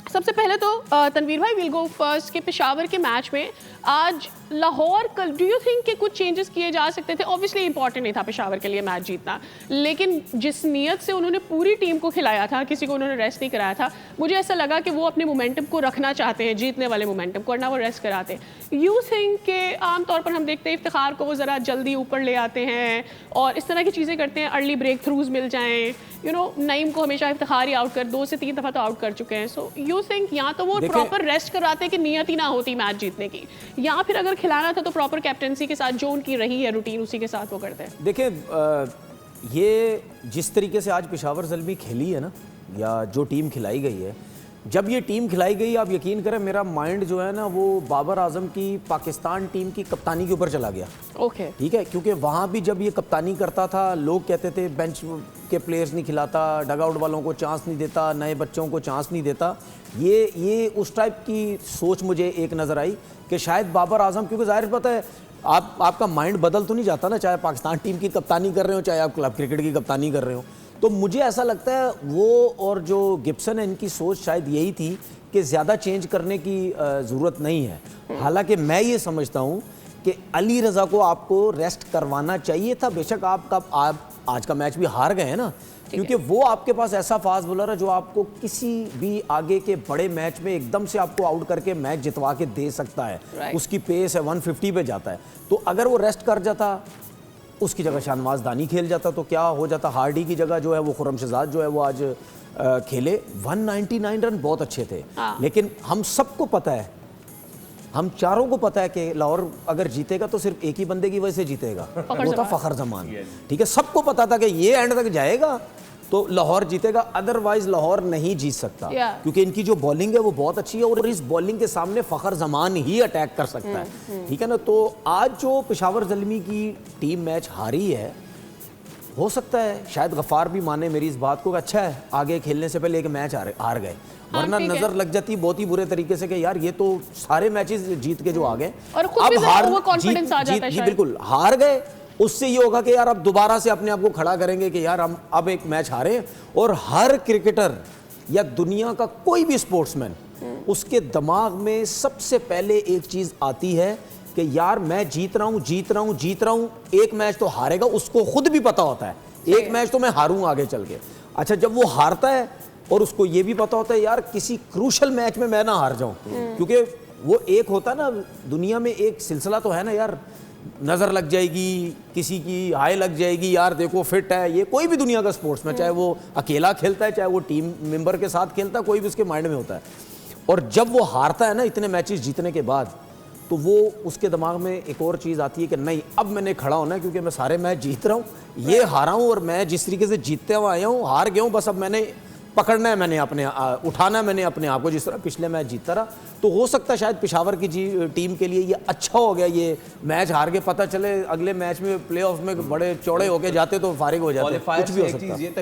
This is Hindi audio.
सबसे पहले तो तनवीर भाई विल गो फर्स्ट के पेशावर के मैच में आज लाहौर कल डू यू थिंक कि कुछ चेंजेस किए जा सकते थे? ऑब्वियसली इंपॉर्टेंट नहीं था पेशावर के लिए मैच जीतना, लेकिन जिस नीयत से उन्होंने पूरी टीम को खिलाया था, किसी को उन्होंने रेस्ट नहीं कराया था, मुझे ऐसा लगा कि वो अपने मोमेंटम को रखना चाहते हैं, जीतने वाले मोमेंटम को, और ना वो रेस्ट कराते। यू थिंक कि आमतौर पर हम देखते हैं इफ्तिखार को वो ज़रा जल्दी ऊपर ले आते हैं और इस तरह की चीज़ें करते हैं, अर्ली ब्रेक थ्रूज मिल जाएँ, यू नो नईम को हमेशा इफ्तिखार ही आउट कर 2 से 3 दफ़ा तो आउट कर चुके हैं। सो यू थिंक या तो वो प्रॉपर रेस्ट कराते कि नीयत ही ना होती मैच जीतने की, या फिर अगर खिलाना था तो प्रॉपर कैप्टनसी के साथ जो उनकी रही है रूटीन उसी के साथ वो करते हैं? देखिए ये जिस तरीके से आज पेशावर ज़ल्मी खेली है ना, या जो टीम खिलाई गई है, जब ये टीम खिलाई गई आप यकीन करें मेरा माइंड जो है ना वो बाबर आजम की पाकिस्तान टीम की कप्तानी के ऊपर चला गया। ओके ठीक है, क्योंकि वहाँ भी जब ये कप्तानी करता था लोग कहते थे बेंच के प्लेयर्स नहीं खिलाता, डगआउट वालों को चांस नहीं देता, नए बच्चों को चांस नहीं देता। ये उस टाइप की सोच मुझे एक नज़र आई कि शायद बाबर आजम, क्योंकि जाहिर पता है आपका माइंड बदल तो नहीं जाता ना, चाहे पाकिस्तान टीम की कप्तानी कर रहे हो चाहे आप क्लब क्रिकेट की कप्तानी कर रहे हो। तो मुझे ऐसा लगता है वो और जो गिब्सन है इनकी सोच शायद यही थी कि ज़्यादा चेंज करने की ज़रूरत नहीं है। हालांकि मैं ये समझता हूँ कि अली रज़ा को आपको रेस्ट करवाना चाहिए था। बेशक आप आज का मैच भी हार गए हैं ना, क्योंकि वो आपके पास ऐसा फास्ट बॉलर है जो आपको किसी भी आगे के बड़े मैच में एकदम से आपको आउट करके मैच जितवा के दे सकता है। उसकी पेस है 150 पे जाता है, तो अगर वो रेस्ट कर जाता, उसकी जगह शाहनवाज दानी खेल जाता तो क्या हो जाता। हार्डी की जगह जो है वो खुर्रम शहजाद जो है वो आज खेले। 199 रन बहुत अच्छे थे, लेकिन हम सबको पता है, हम चारों को पता है कि लाहौर अगर जीतेगा तो सिर्फ एक ही बंदे की वजह से जीतेगा, वो था फ़खर जमान। ठीक है, सबको पता था कि ये एंड तक जाएगा तो लाहौर जीतेगा, अदरवाइज लाहौर नहीं जीत सकता, क्योंकि इनकी जो बॉलिंग है वो बहुत अच्छी है और इस बॉलिंग के सामने फ़खर जमान ही अटैक कर सकता है। ठीक है ना, तो आज जो पेशावर ज़ल्मी की टीम मैच हारी है, हो सकता है शायद गफ़ार भी माने मेरी इस बात को, अच्छा है आगे खेलने से पहले एक मैच हार गए, वरना नजर लग जाती बहुत ही बुरे तरीके से कि यार ये तो सारे मैचेस जीत के जो आ गए, अब हार जी बिल्कुल हार गए। उससे ये होगा कि यार अब दोबारा से अपने आप को खड़ा करेंगे कि यार हम अब एक मैच हारे। और हर क्रिकेटर या दुनिया का कोई भी स्पोर्ट्समैन, उसके दिमाग में सबसे पहले एक चीज़ आती है कि यार मैं जीत रहा हूँ। एक मैच तो हारेगा, उसको खुद भी पता होता है एक मैच तो मैं हारूंगा आगे चल के। अच्छा, जब वो हारता है और उसको ये भी पता होता है यार किसी क्रूशल मैच में मैं ना हार जाऊं, क्योंकि वो एक होता है ना दुनिया में एक सिलसिला तो है ना यार, नज़र लग जाएगी, किसी की हाय लग जाएगी, यार देखो फिट है, ये कोई भी दुनिया का स्पोर्ट्स में, चाहे वो अकेला खेलता है चाहे वो टीम मेंबर के साथ खेलता है, कोई भी उसके माइंड में होता है। और जब वो हारता है ना इतने मैचेस जीतने के बाद, तो वो उसके दिमाग में एक और चीज़ आती है कि नहीं अब मैंने खड़ा होना है, क्योंकि मैं सारे मैच जीत रहा हूँ, ये हारा हूँ और मैं जिस तरीके से जीतते हुए आया हूँ हार गया हूँ, बस अब मैंने पकड़ना है, मैंने उठाना है मैंने अपने आप को, जिस तरह पिछले मैच जीतता रहा। तो हो सकता है शायद पेशावर की टीम के लिए ये अच्छा हो गया, ये मैच हार के पता चले अगले मैच में प्लेऑफ में बड़े चौड़े होके जाते तो फारिग हो जाते, कुछ भी हो सकता है।